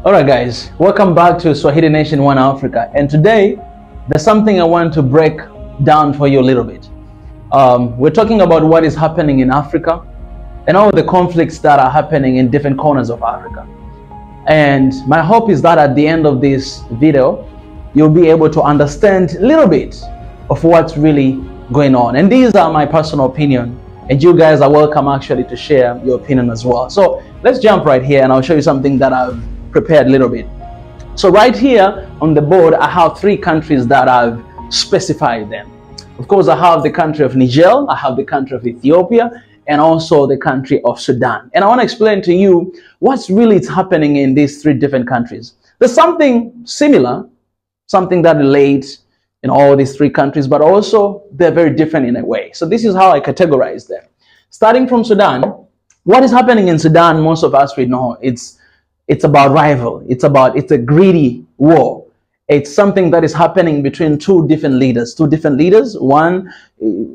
Alright guys, welcome back to Swahili Nation 1 Africa, and today there's something I want to break down for you a little bit. We're talking about what is happening in Africa and all the conflicts that are happening in different corners of Africa. And my hope is that at the end of this video, you'll be able to understand a little bit of what's really going on. And these are my personal opinion, and you guys are welcome actually to share your opinion as well. So let's jump right here and I'll show you something that I've prepared a little bit. So right here on the board, I have 3 countries that I've specified them. Of course, I have the country of Niger, I have the country of Ethiopia, and also the country of Sudan. And I want to explain to you what's really happening in these 3 different countries. There's something similar, something that relates in all these 3 countries, but also they're very different in a way. So this is how I categorize them. Starting from Sudan, what is happening in Sudan, most of us we know, it's about rival. It's a greedy war. It's something that is happening between 2 different leaders. 2 different leaders, one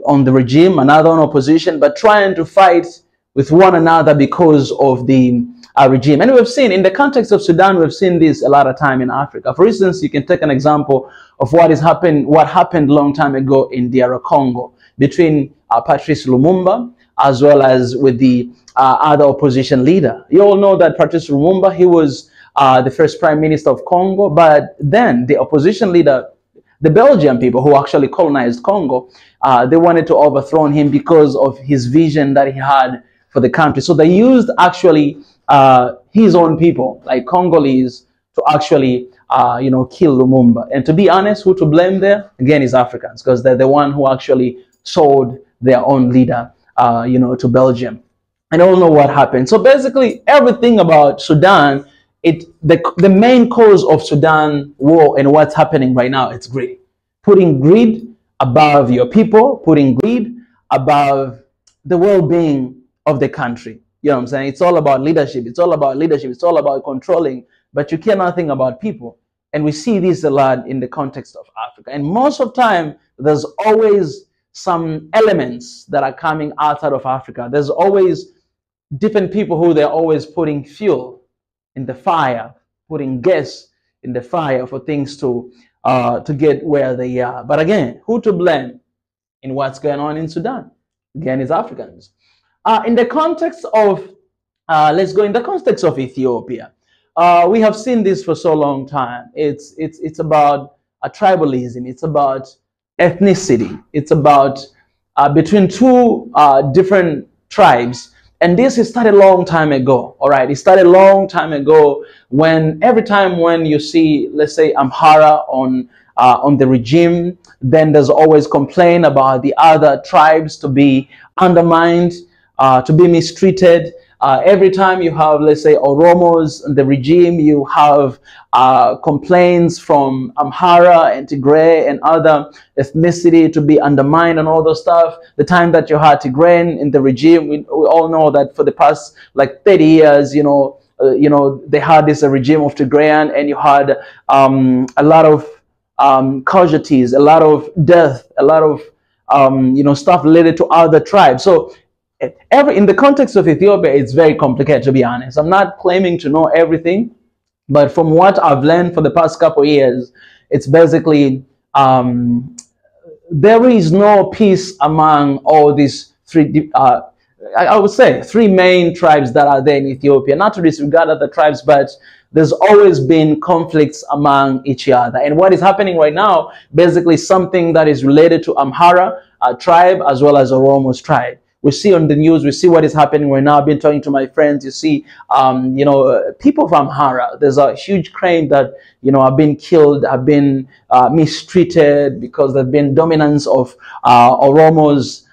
on the regime, another on opposition, but trying to fight with one another because of the regime. And we've seen, in the context of Sudan, we've seen this a lot of time in Africa. For instance, you can take an example of what happened a long time ago in DR Congo between Patrice Lumumba as well as with the other opposition leader. You all know that Patrice Lumumba, he was the first prime minister of Congo, but then the opposition leader, the Belgian people who actually colonized Congo, they wanted to overthrow him because of his vision that he had for the country. So they used actually his own people, like Congolese, to actually kill Lumumba. And to be honest, who to blame there? Again, is Africans, because they're the one who actually sold their own leader to Belgium. And all know what happened. So basically, everything about Sudan, the main cause of Sudan war and what's happening right now, it's greed. Putting greed above your people, putting greed above the well-being of the country. You know what I'm saying? It's all about leadership. It's all about leadership. It's all about controlling, but you care nothing about people. And we see this a lot in the context of Africa. And most of the time, there's always some elements that are coming outside of Africa. There's always different people who they're always putting fuel in the fire, putting gas in the fire for things to get where they are. But again, who to blame in what's going on in Sudan? Again, it's Africans. In the context of, let's go in the context of Ethiopia. We have seen this for so long time. It's about tribalism. It's about ethnicity. It's about between 2 different tribes. And this started a long time ago, all right? It started a long time ago when every time when you see, let's say, Amhara on the regime, then there's always complaint about the other tribes to be undermined, to be mistreated. Every time you have, let's say, Oromos in the regime, you have complaints from Amhara and Tigray and other ethnicity to be undermined and all those stuff. The time that you had Tigrayan in the regime, we all know that for the past like 30 years, they had this regime of Tigrayan, and you had a lot of casualties, a lot of death, a lot of stuff related to other tribes. So in the context of Ethiopia, it's very complicated, to be honest. I'm not claiming to know everything, but from what I've learned for the past couple of years, it's basically there is no peace among all these 3, I would say 3 main tribes that are there in Ethiopia. Not to disregard other tribes, but there's always been conflicts among each other. And what is happening right now, basically something that is related to Amhara tribe as well as Oromo's tribe. We see on the news, we see what is happening right now. I've been talking to my friends. You see, people from Amhara, there's a huge claim that, have been killed, have been mistreated because there's been dominance of Oromo's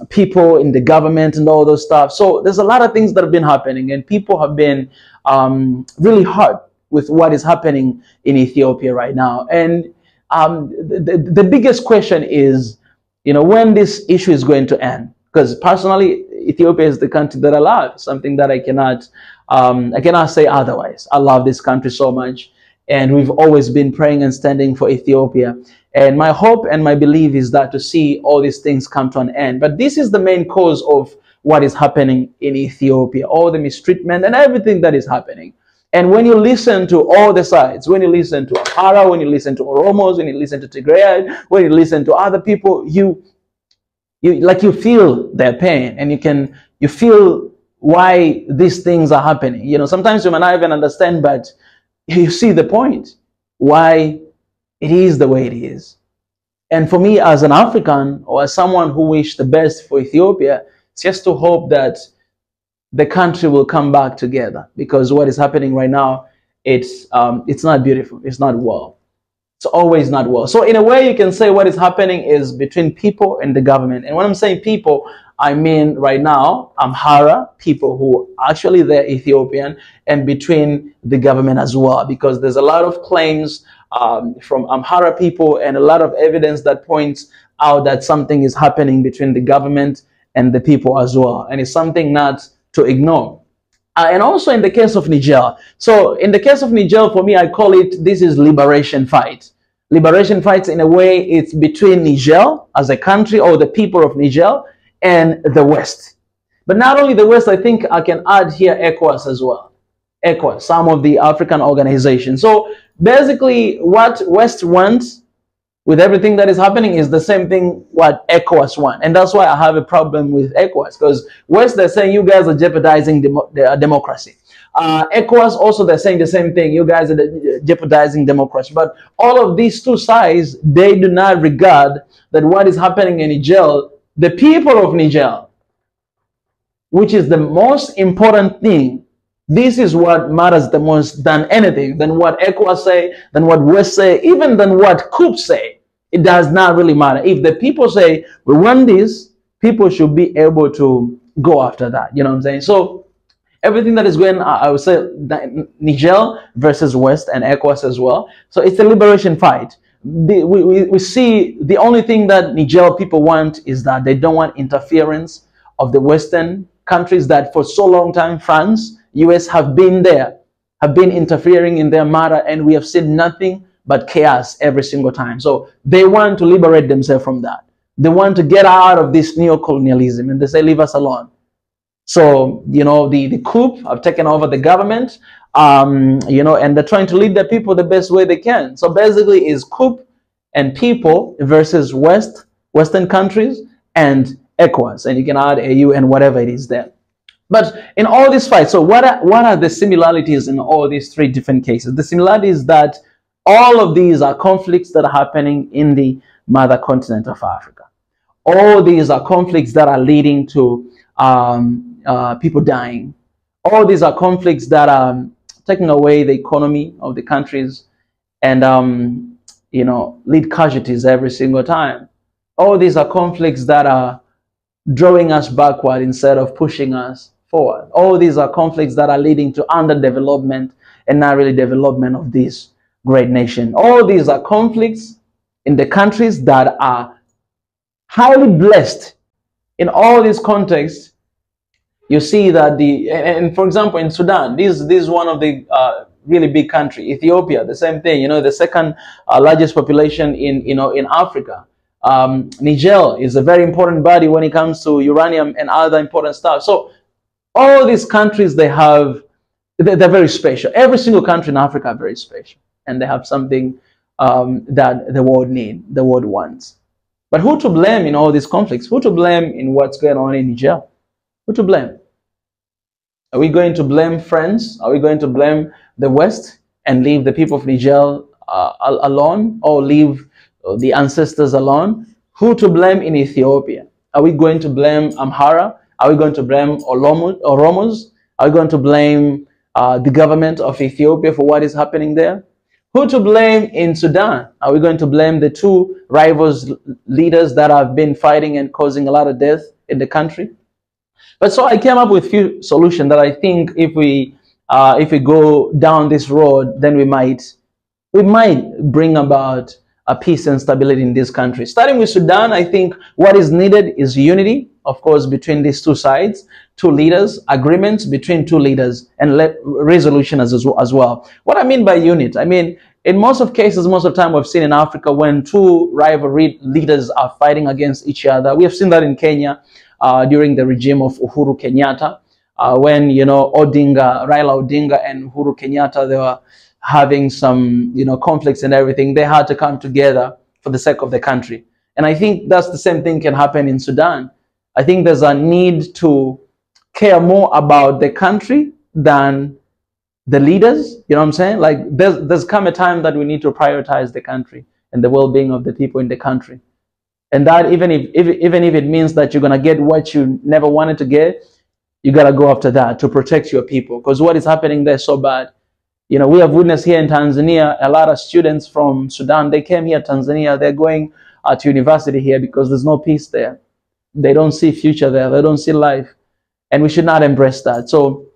people in the government and all those stuff. So there's a lot of things that have been happening, and people have been really hurt with what is happening in Ethiopia right now. And the biggest question is, when this issue is going to end. Because personally, Ethiopia is the country that I love, something that I cannot say otherwise. I love this country so much, and we've always been praying and standing for Ethiopia. And my hope and my belief is that to see all these things come to an end. But this is the main cause of what is happening in Ethiopia, all the mistreatment and everything that is happening. And when you listen to all the sides, when you listen to Amhara, when you listen to Oromos, when you listen to Tigray, when you listen to other people, you feel their pain, and you feel why these things are happening. You know, sometimes you may not even understand, but you see the point, why it is the way it is. And for me, as an African, or as someone who wishes the best for Ethiopia, it's just to hope that the country will come back together, because what is happening right now, it's not beautiful. It's not well. It's always not well. So in a way, you can say what is happening is between people and the government. And when I'm saying people, I mean right now, Amhara, people who actually they're Ethiopian, and between the government as well, because there's a lot of claims from Amhara people and a lot of evidence that points out that something is happening between the government and the people as well. And it's something not to ignore. And also in the case of Niger. So in the case of Niger, for me, I call it, this is liberation fight. Liberation fights, in a way, it's between Niger as a country, or the people of Niger, and the West. But not only the West, I think I can add here ECOWAS as well. ECOWAS, some of the African organizations. So basically what West wants with everything that is happening is the same thing what ECOWAS want. And that's why I have a problem with ECOWAS, because West, they're saying you guys are jeopardizing democracy. ECOWAS also, they're saying the same thing, you guys are jeopardizing democracy. But all of these two sides, they do not regard that what is happening in Niger, the people of Niger, which is the most important thing, this is what matters the most than anything, than what ECOWAS say, than what West say, even than what COUP say. It does not really matter. If the people say, we want this, people should be able to go after that. You know what I'm saying? So everything that is going, I would say, Niger versus West and ECOWAS as well. So it's a liberation fight. We see the only thing that Niger people want is that they don't want interference of the Western countries that for so long time, France, US have been there, have been interfering in their matter, and we have seen nothing but chaos every single time. So they want to liberate themselves from that. They want to get out of this neo-colonialism, and they say, leave us alone. So, you know, the coup have taken over the government, you know, and they're trying to lead the people the best way they can. So basically it's coup and people versus Western countries and ECOWAS, and you can add AU and whatever it is there. But in all these fights, so what are the similarities in all these three different cases? The similarity is that all of these are conflicts that are happening in the mother continent of Africa. All these are conflicts that are leading to people dying. All these are conflicts that are taking away the economy of the countries and, you know, lead casualties every single time. All these are conflicts that are drawing us backward instead of pushing us forward. All these are conflicts that are leading to underdevelopment and not really development of this great nation. All these are conflicts in the countries that are highly blessed. In all these contexts, you see that and for example, in Sudan, this is one of the really big country. Ethiopia, the same thing, you know, the second largest population in Africa. Niger is a very important body when it comes to uranium and other important stuff. So all these countries, they're very special. Every single country in Africa is very special, and they have something that the world needs, the world wants. But who to blame in all these conflicts? Who to blame in what's going on in Niger? Who to blame? Are we going to blame France? Are we going to blame the West and leave the people of Niger alone, or leave the ancestors alone? Who to blame in Ethiopia? Are we going to blame Amhara? Are we going to blame Oromos? Are we going to blame the government of Ethiopia for what is happening there? Who to blame in Sudan? Are we going to blame the two rivals leaders that have been fighting and causing a lot of death in the country? But so I came up with a few solutions that I think if we go down this road, then we might bring about a peace and stability in this country. Starting with Sudan, I think what is needed is unity, of course, between these two sides, two leaders, agreements between two leaders, and resolution as well. What I mean by unit, I mean, in most of cases, most of the time we've seen in Africa when two rival leaders are fighting against each other. We have seen that in Kenya during the regime of Uhuru Kenyatta. when, you know, Raila Odinga and Uhuru Kenyatta, they were having some, you know, conflicts and everything. They had to come together for the sake of the country. And I think that's the same thing can happen in Sudan. I think there's a need to care more about the country than the leaders. You know what I'm saying? Like there's come a time that we need to prioritize the country and the well-being of the people in the country. And that even if it means that you're going to get what you never wanted to get, you got to go after that to protect your people. Because what is happening there is so bad. You know, we have witnessed here in Tanzania, a lot of students from Sudan, they came here to Tanzania, they're going to university here because there's no peace there. They don't see future there. They don't see life. And we should not embrace that. So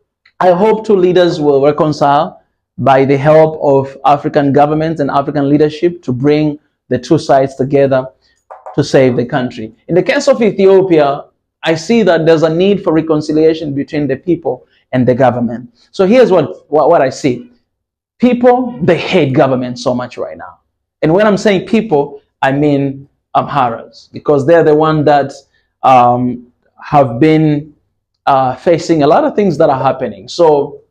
I hope two leaders will reconcile by the help of African governments and African leadership to bring the two sides together to save the country. In the case of Ethiopia, I see that there's a need for reconciliation between the people and the government. So here's what I see. People, they hate government so much right now. And when I'm saying people, I mean Amharas, because they're the one that have been facing a lot of things that are happening. So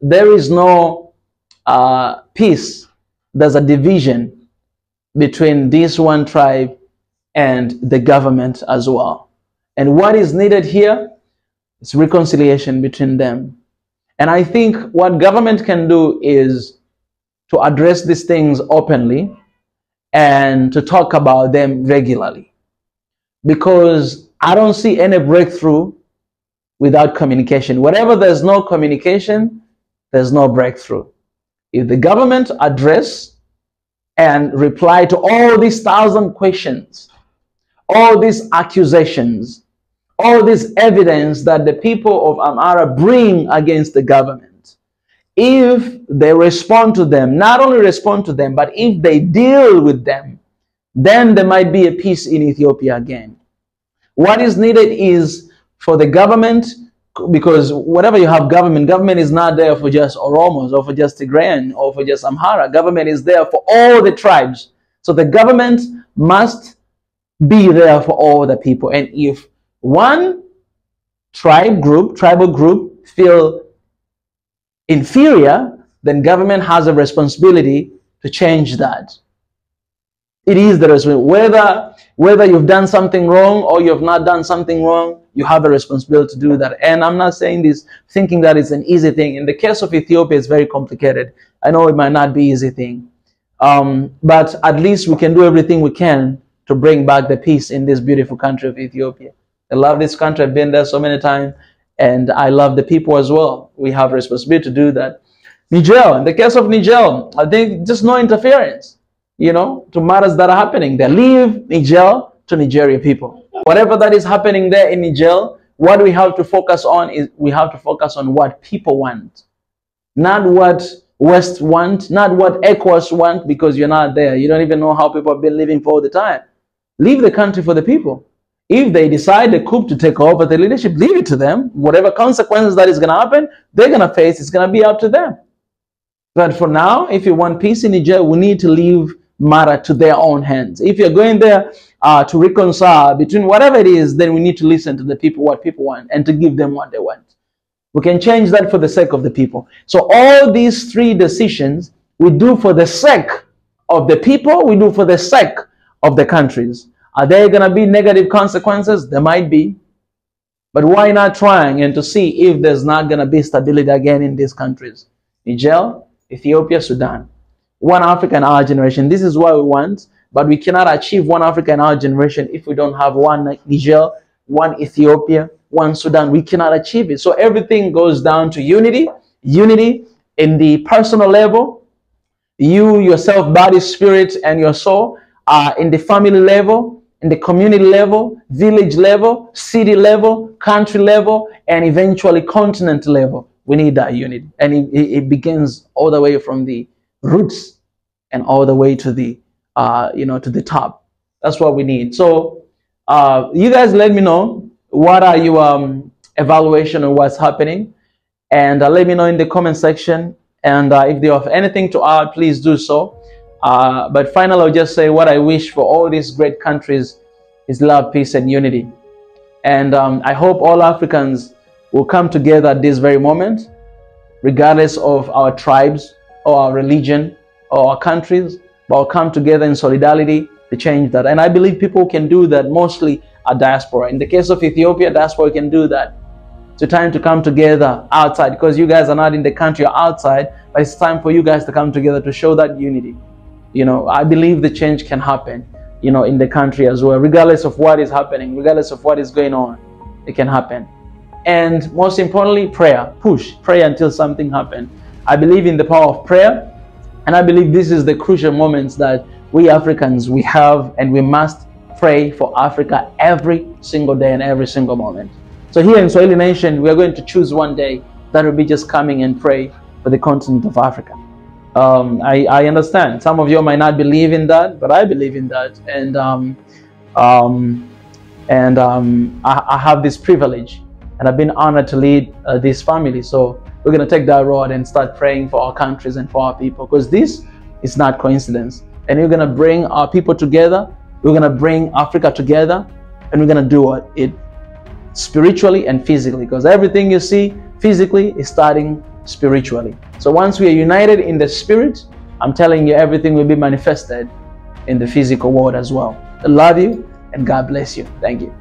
there is no peace. There's a division between this one tribe and the government as well. And what is needed here is reconciliation between them. And I think what government can do is to address these things openly and to talk about them regularly. Because I don't see any breakthrough without communication. Wherever there's no communication, there's no breakthrough. If the government address and reply to all these 1,000 questions, all these accusations, all this evidence that the people of Amhara bring against the government, if they respond to them, not only respond to them, but if they deal with them, then there might be a peace in Ethiopia again. What is needed is for the government, because whatever you have government is not there for just Oromos or for just Tigrayan or for just Amhara. Government is there for all the tribes. So the government must be there for all the people. And if one tribal group feel inferior, then government has a responsibility to change that. It is the responsibility. Whether you've done something wrong or you have not done something wrong, you have a responsibility to do that. And I'm not saying this thinking that it's an easy thing. In the case of Ethiopia, it's very complicated. I know it might not be an easy thing. But at least we can do everything we can to bring back the peace in this beautiful country of Ethiopia. I love this country. I've been there so many times. And I love the people as well. We have a responsibility to do that. Niger, in the case of Niger, I think just no interference, you know, to matters that are happening there. Leave Niger to Nigerian people. Whatever that is happening there in Niger, what we have to focus on is we have to focus on what people want. Not what West want, not what ECOWAS want, because you're not there. You don't even know how people have been living for all the time. Leave the country for the people. If they decide the coup to take over the leadership, leave it to them. Whatever consequences that is going to happen, they're going to face, it's going to be up to them. But for now, if you want peace in Niger, we need to leave matter to their own hands. If you're going there to reconcile between whatever it is, then we need to listen to the people, what people want, and to give them what they want. We can change that for the sake of the people. So all these three decisions we do for the sake of the people, we do for the sake of the countries. Are there going to be negative consequences? There might be. But why not trying and to see if there's not going to be stability again in these countries? Niger, Ethiopia, Sudan. One Africa in our generation. This is what we want. But we cannot achieve one Africa in our generation if we don't have one Niger, one Ethiopia, one Sudan. We cannot achieve it. So everything goes down to unity. Unity in the personal level. You, yourself, body, spirit, and your soul. In the family level. In the community level, village level, city level, country level, and eventually continent level. We need that unity. And it begins all the way from the roots and all the way to the, to the top. That's what we need. So you guys let me know what are your evaluation of what's happening. And let me know in the comment section. And if you have anything to add, please do so. But finally, I'll just say what I wish for all these great countries is love, peace, and unity. And I hope all Africans will come together at this very moment, regardless of our tribes or our religion or our countries, but will come together in solidarity to change that. And I believe people can do that, mostly a diaspora. In the case of Ethiopia, diaspora can do that. It's time to come together outside, because you guys are not in the country or outside, but it's time for you guys to come together to show that unity. You know, I believe the change can happen, you know, in the country as well, regardless of what is happening, regardless of what is going on, it can happen. And most importantly, prayer. Pray until something happens. I believe in the power of prayer, and I believe this is the crucial moments that we Africans, we have, and we must pray for Africa every single day and every single moment. So here in Swahili Nation, we are going to choose one day that will be just coming and pray for the continent of Africa. I understand some of you might not believe in that, but I believe in that, and I have this privilege, and I've been honored to lead this family. So we're going to take that road and start praying for our countries and for our people, because this is not coincidence. And we're going to bring our people together. We're going to bring Africa together, and we're going to do it spiritually and physically, because everything you see physically is starting spiritually. So once we are united in the spirit, I'm telling you, everything will be manifested in the physical world as well. I love you, and God bless you. Thank you.